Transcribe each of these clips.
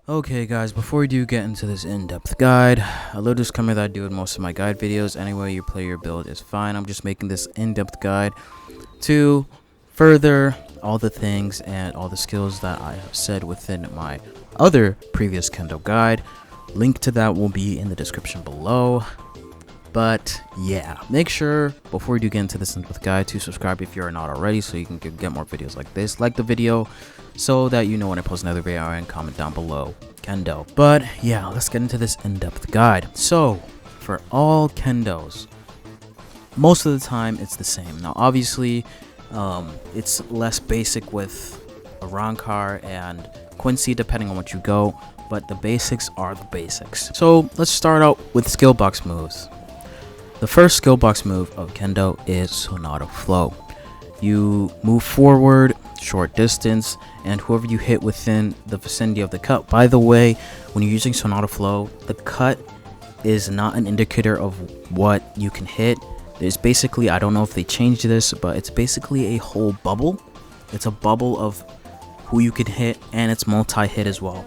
Okay guys, before we do get into this in-depth guide, a little disclaimer that I do in most of my guide videos. Anyway you play your build is fine. I'm just making this in-depth guide to further all the things and all the skills that I have said within my other previous Kendo guide. Link to that will be in the description below. But yeah, make sure before we do get into this in-depth guide to subscribe if you're not already, so you can get more videos like this. Like the video so that you know when I post another video, and comment down below Kendo. But yeah, let's get into this in-depth guide. So for all Kendos, most of the time it's the same. Now obviously it's less basic with Arankar and Quincy depending on what you go, but the basics are the basics. So let's start out with skill box moves. The first skill box move of Kendo is Sonata Flow. You move forward, short distance, and whoever you hit within the vicinity of the cut. By the way, when you're using Sonata Flow, the cut is not an indicator of what you can hit. There's basically, I don't know if they changed this, but it's basically a whole bubble. It's a bubble of who you can hit, and it's multi-hit as well.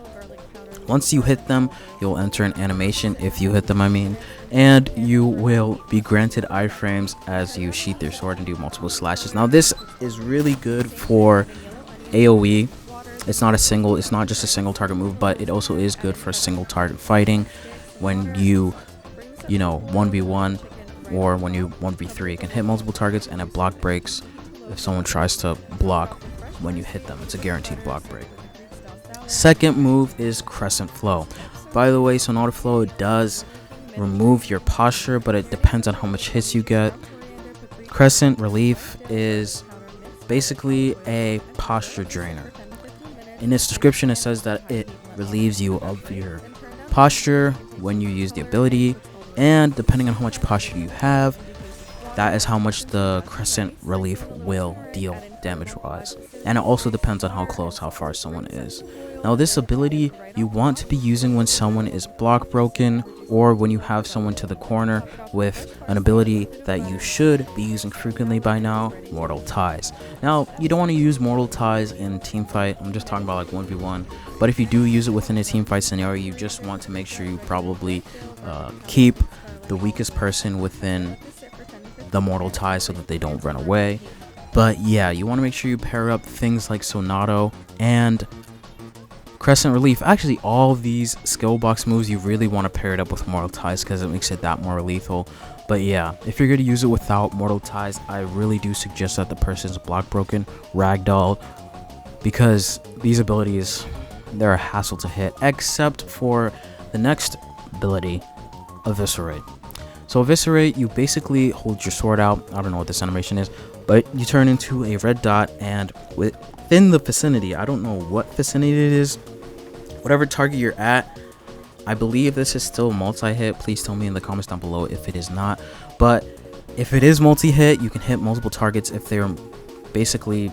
Once you hit them, you'll enter an animation, if you hit them I mean, and you will be granted iframes as you sheath your sword and do multiple slashes. Now this is really good for AoE. It's not just a single target move, but it also is good for single target fighting when you know 1v1 or when you 1v3. It can hit multiple targets and it block breaks if someone tries to block when you hit them. It's a guaranteed block break. Second move is Crescent Flow. By the way, Sonata Flow does remove your posture, but it depends on how much hits you get. Crescent Relief is basically a posture drainer. In its description it says that it relieves you of your posture when you use the ability, and depending on how much posture you have, that is how much the Crescent Relief will deal damage wise. And it also depends on how close, how far someone is. Now this ability you want to be using when someone is block broken, or when you have someone to the corner with an ability that you should be using frequently by now, Mortal Ties. Now you don't want to use Mortal Ties in team fight. I'm just talking about like 1v1, but if you do use it within a team fight scenario, you just want to make sure you probably keep the weakest person within the Mortal Ties so that they don't run away. But yeah, you want to make sure you pair up things like Sonato and Crescent Relief. Actually, all these skill box moves, you really want to pair it up with Mortal Ties because it makes it that more lethal. But yeah, if you're going to use it without Mortal Ties, I really do suggest that the person's block broken, ragdoll, because these abilities, they're a hassle to hit, except for the next ability, Eviscerate. So Eviscerate, you basically hold your sword out. I don't know what this animation is, but you turn into a red dot, and within the vicinity, I don't know what vicinity it is, whatever target you're at, I believe this is still multi-hit. Please tell me in the comments down below if it is not. But if it is multi-hit, you can hit multiple targets. If they're basically,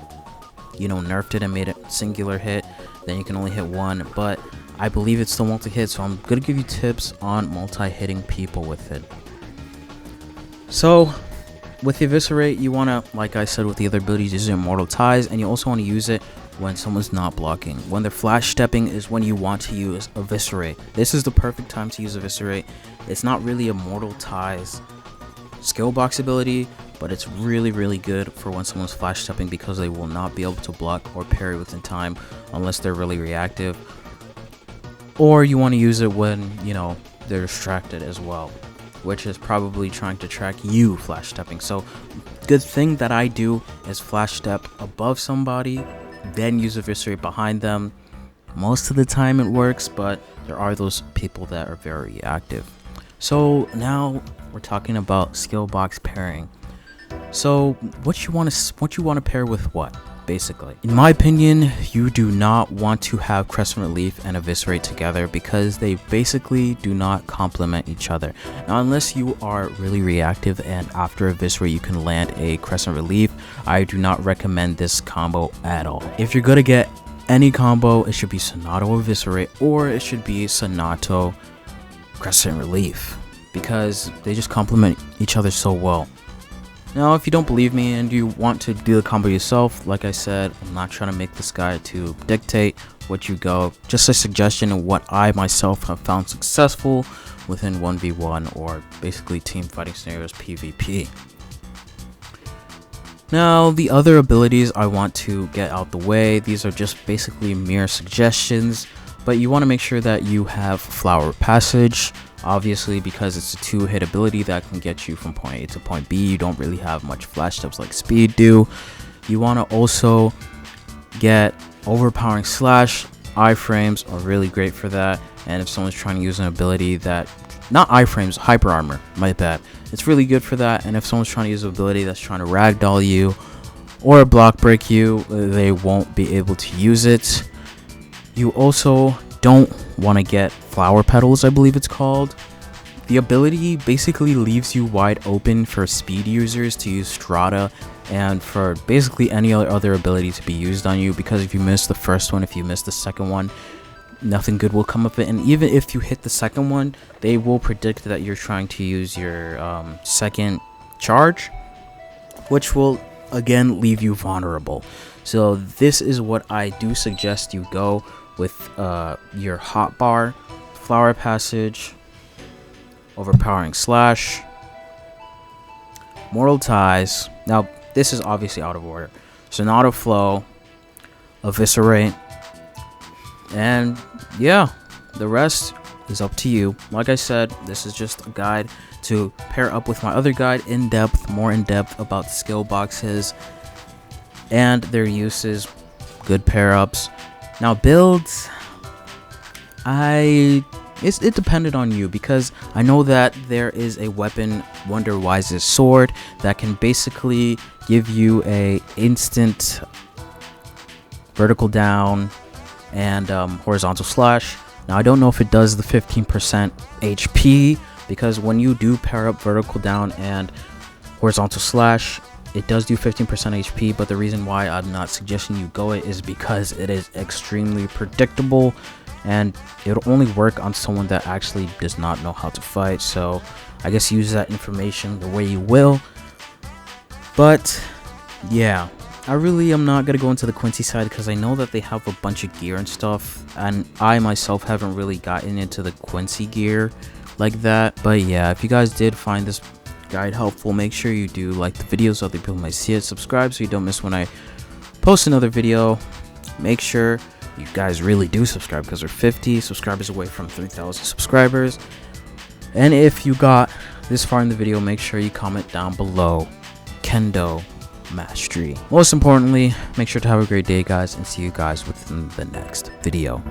nerfed it and made it singular hit, then you can only hit one. But I believe it's still multi-hit, so I'm gonna give you tips on multi-hitting people with it. So with the Eviscerate, you want to, like I said with the other abilities, use Immortal Ties, and you also want to use it when someone's not blocking. When they're flash stepping is when you want to use Eviscerate. This is the perfect time to use Eviscerate. It's not really a Mortal Ties skill box ability, but it's really, really good for when someone's flash stepping because they will not be able to block or parry within time unless they're really reactive. Or you want to use it when, they're distracted as well, which is probably trying to track you flash stepping. So good thing that I do is flash step above somebody, then use Eviscerate behind them. Most of the time it works, but there are those people that are very reactive. So now we're talking about skill box pairing. So what you want to pair with what? Basically, in my opinion, you do not want to have Crescent Relief and Eviscerate together because they basically do not complement each other. Now, unless you are really reactive and after Eviscerate you can land a Crescent Relief, I do not recommend this combo at all. If you're gonna get any combo, it should be Sonato Eviscerate or it should be Sonato Crescent Relief because they just complement each other so well. Now, if you don't believe me and you want to do the combo yourself, like I said, I'm not trying to make this guide to dictate, what you go. Just a suggestion of what I myself have found successful within 1v1 or basically team fighting scenarios, PvP. Now, the other abilities I want to get out the way, these are just basically mere suggestions, but you want to make sure that you have Flower Passage, obviously, because it's a 2-hit ability that can get you from point A to point B. You don't really have much flash steps like Speed do. You want to also get Overpowering Slash. Iframes are really great for that, and if someone's trying to use an ability that, not iframes, Hyper Armor, my bad, it's really good for that. And if someone's trying to use an ability that's trying to ragdoll you or block break you, they won't be able to use it. You also don't want to get Flower Petals, I believe it's called. The ability basically leaves you wide open for speed users to use Strata and for basically any other ability to be used on you, because if you miss the first one, if you miss the second one, nothing good will come of it. And even if you hit the second one, they will predict that you're trying to use your second charge, which will again leave you vulnerable. So this is what I do suggest you go with your hotbar, Flower Passage, Overpowering Slash, Mortal Ties. Now this is obviously out of order. Sonata Flow, Eviscerate, and yeah, the rest is up to you. Like I said, this is just a guide to pair up with my other guide, more in depth about skill boxes and their uses, good pair ups. Now builds, it depended on you, because I know that there is a weapon, Wonder Wise's sword, that can basically give you a instant vertical down and horizontal slash. Now I don't know if it does the 15% HP, because when you do pair up vertical down and horizontal slash, it does do 15% HP, but the reason why I'm not suggesting you go it is because it is extremely predictable and it'll only work on someone that actually does not know how to fight. So I guess use that information the way you will. But yeah, I really am not gonna go into the Quincy side because I know that they have a bunch of gear and stuff, and I myself haven't really gotten into the Quincy gear like that. But yeah, if you guys did find this guide helpful, make sure you do like the video so other people might see it, subscribe so you don't miss when I post another video. Make sure you guys really do subscribe, because we're 50 subscribers away from 3,000 subscribers. And if you got this far in the video, make sure you comment down below Kendo Mastery. Most importantly, make sure to have a great day, guys, and see you guys within the next video.